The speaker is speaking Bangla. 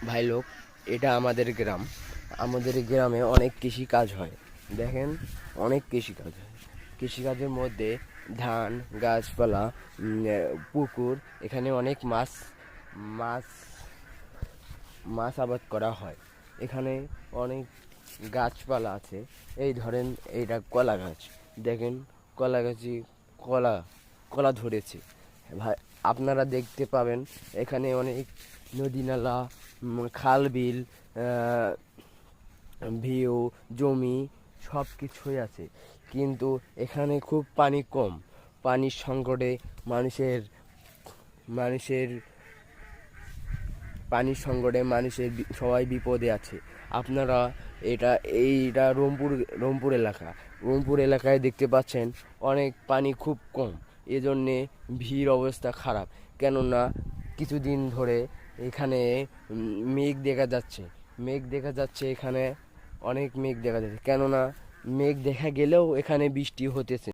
ভাই লোক, এটা আমাদের গ্রামে অনেক কৃষি কাজ হয়। দেখেন, অনেক কৃষি কাজ হয়। কৃষিকাজের মধ্যে ধান, গাছপালা, পুকুর, এখানে অনেক মাছ মাছ আবাদ করা হয়। এখানে অনেক গাছপালা আছে। এই ধরেন, এইটা কলা গাছ। দেখেন, কলা গাছে কলা কলা ধরেছে। ভাই, আপনারা দেখতে পাবেন এখানে অনেক নদী নালা, খাল বিল, ভিউ, জমি, সব কিছুই আছে। কিন্তু এখানে খুব পানি কম। পানির সংকটে মানুষের মানুষের মানুষের সবাই বিপদে আছে। আপনারা এটা এইটা রংপুর এলাকা। রংপুর এলাকায় দেখতে পাচ্ছেন অনেক পানি খুব কম। এজন্যে ভিড় অবস্থা খারাপ। কেননা কিছুদিন ধরে এখানে মেঘ দেখা যাচ্ছে এখানে অনেক মেঘ দেখা যাচ্ছে। কেননা মেঘ দেখা গেলেও এখানে বৃষ্টি হতেছে।